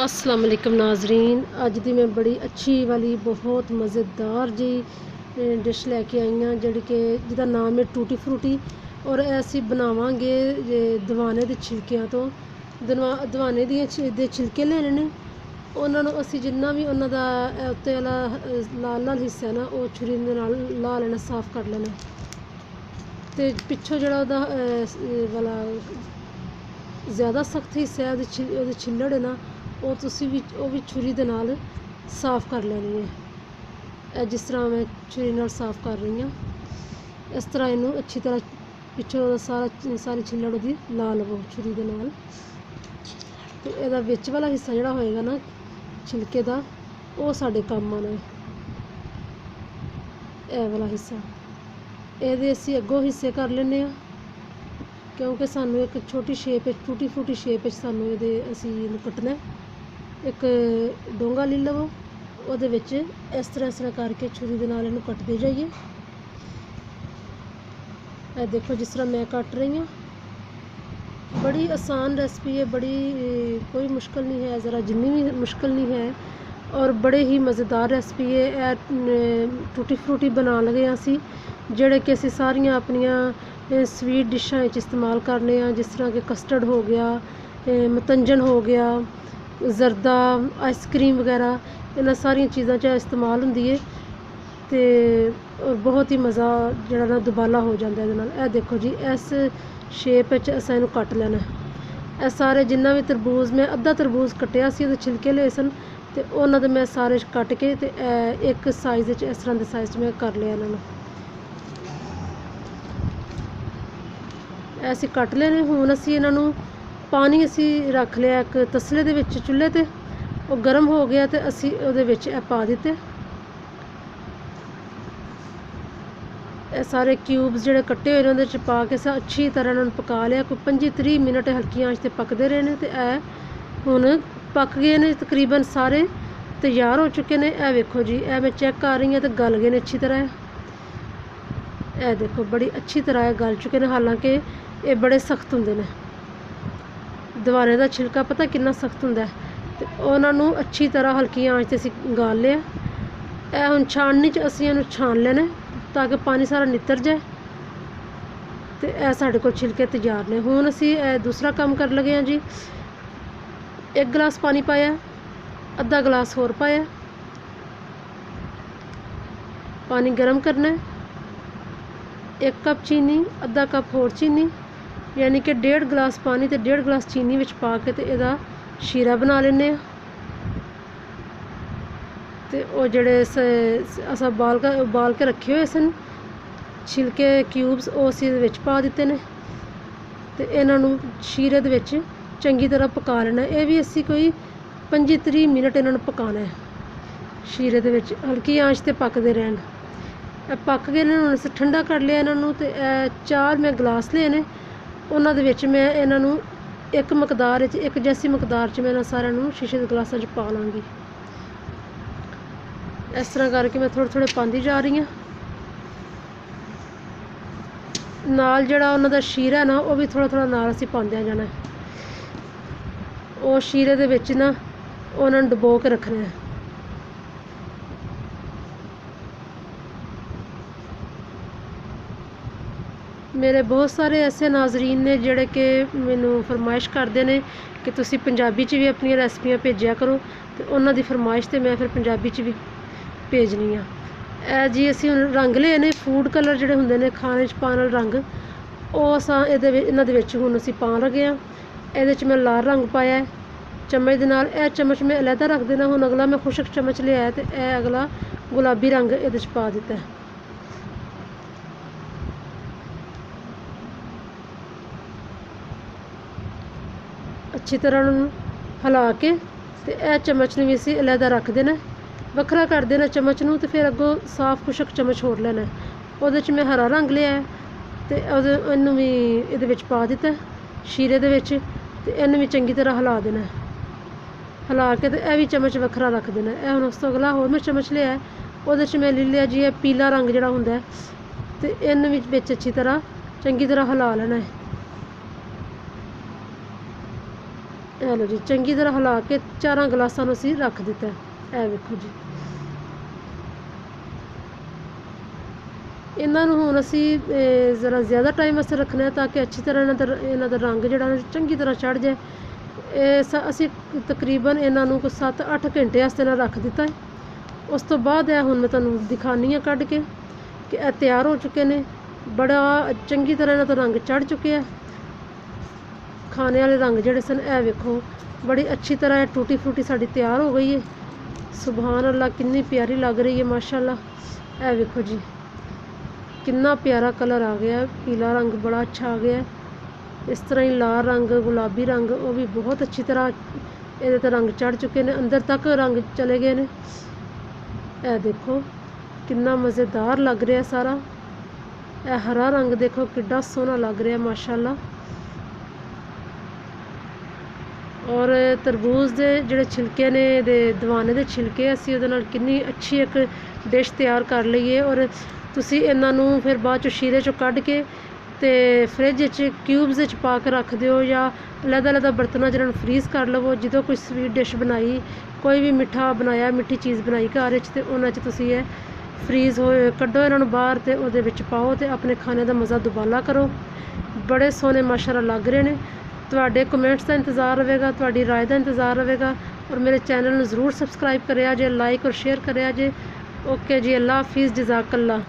अस्सलाम वालेकुम नाजरीन, अज दी मैं बड़ी अच्छी वाली बहुत मज़ेदार जी डिश लैके आई हाँ जिहदा नाम है टूटी फ्रूटी। और असी बनावांगे दवाने दे छिलकियां तो दवाने दे छिलके लेने ने, उन्होंने असी जिन्ना भी उन्हों दा उत्ते वाला लाल लाल हिस्सा है ना वो छुरी दे नाल ला लेना, साफ कर लेना। तो पिछों जिहड़ा उहदा वाला ज़्यादा सख्त हिस्सा है उहदे छिल्लड़ है ना वो भी छुरी दे नाल साफ कर लेनी है। जिस तरह मैं छुरी नाल साफ कर रही हाँ, इस तरह इनू अच्छी तरह पिछों सारी छिल्लड़ उहदी ला लवो छुरी दे नाल। तो इहदा विच वाला हिस्सा जिहड़ा होएगा ना छिलके दा वो साडे काम आना है। ए वाला हिस्सा इहदे असीं अगों हिस्से कर लेने आ, क्योंकि सानू एक छोटी शेप टूटी फ्रूटी शेप सानू इहदे असीं कट्टना है। एक डोंगा ले लवो, उहदे विच इस तरह करके छुरी दे नाल इहनूं कट्टदे जाइए। ए देखो जिस तरह मैं कट रही हाँ, बड़ी आसान रेसिपी है, बड़ी कोई मुश्किल नहीं है, ज़रा जिन्नी भी मुश्किल नहीं है, और बड़े ही मज़ेदार रेसिपी है। टूटी फ्रूटी बना लगे असी जिहड़े कि असी सारियां अपनियां स्वीट डिशां इस्तेमाल करने, जिस तरह कि कस्टर्ड हो गया, मतंजन हो गया, जरदा आइसक्रीम वगैरह, इन्हां सारियां चीज़ां च इस्तेमाल हुंदी है। तो और बहुत ही मज़ा जिहड़ा ना दुबाला हो जाता है इहदे नाल। ए देखो जी इस शेप असां इहनूं कट लेना है। सारे जिन्ना भी तरबूज मैं अद्धा तरबूज कट्टिया सी उहदे छिलके लए सन, तो उन्हां दे मैं सारे कट के ते एक साइज़ इस तरह के साइज़ मैं कर लिया इन्हां नूं। ऐसे कट लेने। हुण असी इन्हां नूं पानी असी रख लिया एक तसले दे विच चुल्हे ते, वो गर्म हो गया तो असी उहदे विच पा दिते सारे क्यूब्स जिहड़े कट्टे हुए उहदे च पा के अच्छी तरह इन्हां नूं पका लिया। कोई 25-30 मिनट हल्की आंच ते पकदे रहे ने। ते हुण पक गए ने, तकरीबन सारे तैयार हो चुके ने। वेखो जी मैं चेक कर रही हाँ तो गल गए ने अच्छी तरह। देखो बड़ी अच्छी तरह गल चुके हैं, हालांकि ये बड़े सख्त होंगे ने। दवाने का छिलका पता कितना सख्त होंदा है। तो उन्होंने अच्छी तरह हल्की आंच ते असीं गाल लिया। हुण छाननी च असीं इहनूं छान लेना ताकि पानी सारा नितर जाए। तो साडे कोल छिलके तैयार ने। हुण असीं दूसरा काम कर लगे हैं जी। एक गिलास पानी पाया, अद्धा गिलास होर पाया, पानी गर्म करना है। 1 कप चीनी, अद्धा कप होर चीनी, यानी कि 1.5 गिलास पानी तो 1.5 गिलास चीनी विच पा के ते इहदा शीरा बना लेने। तो वो जिहड़े असां उबाल के रखे हुए सन छिलके क्यूब्स वो असीं इहदे विच पा दित्ते ने। तो इन्हां नूं शीरे दे विच चंगी तरह पका लेना। ये भी असी कोई 25-30 मिनट इन्हां नूं पकाना है शीरे दे विच, हल्की आंच ते पकदे रहन। पक गए ने। हुण असीं ठंडा कर लिया इन्हां नूं। ते 4 मैं गिलास ले ने, उन्हां दे विच मैं इन्हां नूं एक मकदार च एक जैसी मकदार च मैं इन्हां सारिਆਂ नूं शीशे दे गिलासां च पा लांगी। इस तरह करके मैं थोड़े थोड़े पांदी जा रही हाँ। नाल जिहड़ा उन्हां दा शीरा है ना वो भी थोड़ा थोड़ा नाल असीं पांदे जाना है। वो शीरे दे विच ना उन्हां नूं डुबो के रखना है। मेरे बहुत सारे ऐसे नाजरीन ने जिहड़े कि मैनू फरमाइश करते हैं कि तुसी पंजाबी च भी अपनी रेसिपियां भेजा करो। तो उन्हां दी फरमाइश ते मैं फिर पंजाबी च भी भेजनी हाँ। जी असीं हुण रंग ले ने, फूड कलर जिहड़े हुंदे ने खाने च पाने वाले रंग, वो असां इन्हां दे विच हुण असीं पान लगे हाँ। इहदे च मैं लाल रंग पाया है चम्मच दे नाल। चम्मच मैं अलहदा रख देना। हुण अगला मैं खुशक चम्मच लिया ते अगला गुलाबी रंग इहदे च पा दित्ता है। अच्छी तरह हिला के ते चम्मच नूं भी असीं अलहदा रख देना, वखरा कर देना चम्मच नूं। ते फिर अगों साफ खुशक चम्मच होर लेना है, उहदे च मैं हरा रंग लिया ते इहनूं भी इहदे विच पा दित्ता शीरे दे विच। ते इहनूं भी चंगी तरह हिला देना, हिला के ते भी चम्मच वखरा रख देना। हुण उस तो अगला होर मैं चम्मच लिया, उहदे च मैं ले लिया जी पीला रंग जिहड़ा हुंदा है। ते इहनूं भी विच अच्छी तरह चंगी तरह हिला लेना है। ਇਹ ਲਓ ਜੀ, ਚੰਗੀ ਤਰ੍ਹਾਂ ਹਿਲਾ ਕੇ 4 ਗਲਾਸਾਂ ਨੂੰ ਅਸੀਂ ਰੱਖ ਦਿੱਤਾ। ਇਹ ਵੇਖੋ ਜੀ, ਇਹਨਾਂ ਨੂੰ ਹੁਣ ਅਸੀਂ ਜ਼ਰਾ ਜ਼ਿਆਦਾ ਟਾਈਮ ਵਾਸਤੇ ਰੱਖਣਾ ਤਾਂ ਕਿ ਅੱਛੀ ਤਰ੍ਹਾਂ ਇਹਨਾਂ ਦਾ ਰੰਗ ਜਿਹੜਾ ਚੰਗੀ ਤਰ੍ਹਾਂ ਚੜ੍ਹ ਜਾਏ। ਅਸੀਂ ਤਕਰੀਬਨ ਇਹਨਾਂ ਨੂੰ ਕੋਈ 7-8 ਘੰਟੇ ਵਾਸਤੇ ਨਾਲ ਰੱਖ ਦਿੱਤਾ ਹੈ। ਉਸ ਤੋਂ ਬਾਅਦ ਇਹ ਹੁਣ ਮੈਂ ਤੁਹਾਨੂੰ ਦਿਖਾਉਂਦੀ ਹਾਂ ਕੱਢ ਕੇ ਕਿ ਇਹ ਤਿਆਰ ਹੋ ਚੁੱਕੇ ਨੇ। ਬੜਾ ਚੰਗੀ ਤਰ੍ਹਾਂ ਇਹਨਾਂ ਦਾ ਰੰਗ ਚੜ੍ਹ ਚੁੱਕਿਆ। ਖਾਣੇ ਵਾਲੇ ਰੰਗ ਜਿਹੜੇ ਸਨ, ਇਹ ਵੇਖੋ ਬੜੀ ਅੱਛੀ ਤਰ੍ਹਾਂ ਇਹ ਟੂਟੀ ਫਰੂਟੀ ਸਾਡੀ ਤਿਆਰ ਹੋ ਗਈ ਹੈ। ਸੁਭਾਨ ਅੱਲਾ, ਕਿੰਨੀ ਪਿਆਰੀ ਲੱਗ ਰਹੀ ਹੈ ਮਾਸ਼ਾਅੱਲਾ। ਇਹ ਵੇਖੋ ਜੀ, ਕਿੰਨਾ ਪਿਆਰਾ ਕਲਰ ਆ ਗਿਆ, ਪੀਲਾ ਰੰਗ ਬੜਾ ਅੱਛਾ ਆ ਗਿਆ। ਇਸ ਤਰ੍ਹਾਂ ਹੀ ਲਾਲ ਰੰਗ, ਗੁਲਾਬੀ ਰੰਗ, ਉਹ ਵੀ ਬਹੁਤ ਅੱਛੀ ਤਰ੍ਹਾਂ ਇਹਦੇ 'ਤੇ ਰੰਗ ਚੜ੍ਹ ਚੁੱਕੇ ਨੇ, ਅੰਦਰ ਤੱਕ ਰੰਗ ਚਲੇ ਗਏ ਨੇ। ਇਹ ਦੇਖੋ ਕਿੰਨਾ ਮਜ਼ੇਦਾਰ ਲੱਗ ਰਿਹਾ ਸਾਰਾ। ਇਹ ਹਰਾ ਰੰਗ ਦੇਖੋ ਕਿੱਡਾ ਸੋਹਣਾ ਲੱਗ ਰਿਹਾ ਮਾਸ਼ਾਅੱਲਾ। ਔਰ ਤਰਬੂਜ਼ ਦੇ ਜਿਹੜੇ ਛਿਲਕੇ ਨੇ, ਇਹਦੇ ਦਵਾਨੇ ਦੇ ਛਿਲਕੇ, ਅਸੀਂ ਉਹਦੇ ਨਾਲ ਕਿੰਨੀ ਅੱਛੀ ਇੱਕ ਡਿਸ਼ ਤਿਆਰ ਕਰ ਲਈਏ। ਔਰ ਤੁਸੀਂ ਇਹਨਾਂ ਨੂੰ ਫਿਰ ਬਾਅਦ 'ਚੋਂ ਸ਼ੀਰੇ 'ਚੋਂ ਕੱਢ ਕੇ ਅਤੇ ਫਰਿੱਜ 'ਚ ਕਿਊਬਸ ਵਿੱਚ ਪਾ ਕੇ ਰੱਖ ਦਿਓ, ਜਾਂ ਅਲੱਗ-ਅਲੱਗ ਬਰਤਨਾਂ 'ਚ ਇਹਨਾਂ ਨੂੰ ਫਰੀਜ਼ ਕਰ ਲਵੋ। ਜਦੋਂ ਕੋਈ ਸਵੀਟ ਡਿਸ਼ ਬਣਾਈ, ਕੋਈ ਵੀ ਮਿੱਠਾ ਬਣਾਇਆ, ਮਿੱਠੀ ਚੀਜ਼ ਬਣਾਈ ਘਰ ਵਿੱਚ, ਅਤੇ ਉਹਨਾਂ 'ਚ ਤੁਸੀਂ ਇਹ ਫਰੀਜ਼ ਹੋਏ ਕੱਢੋ ਇਹਨਾਂ ਨੂੰ ਬਾਹਰ, ਅਤੇ ਉਹਦੇ ਵਿੱਚ ਪਾਓ ਅਤੇ ਆਪਣੇ ਖਾਣੇ ਦਾ ਮਜ਼ਾ ਦੁਬਾਲਾ ਕਰੋ। ਬੜੇ ਸੋਹਣੇ ਮਾਸ਼ਾਅੱਲਾ ਲੱਗ ਰਹੇ ਨੇ। ਤੁਹਾਡੇ ਕਮੈਂਟਸ ਦਾ ਇੰਤਜ਼ਾਰ ਰਹੇਗਾ, ਤੁਹਾਡੀ ਰਾਏ ਦਾ ਇੰਤਜ਼ਾਰ ਰਹੇਗਾ। ਔਰ ਮੇਰੇ ਚੈਨਲ ਨੂੰ ਜ਼ਰੂਰ ਸਬਸਕ੍ਰਾਈਬ ਕਰਿਆ ਜੇ, ਲਾਈਕ ਔਰ ਸ਼ੇਅਰ ਕਰਿਆ ਜੇ। ਓਕੇ ਜੀ, ਅੱਲਾ ਹਾਫਿਜ਼, ਜਜ਼ਾਕल्ला।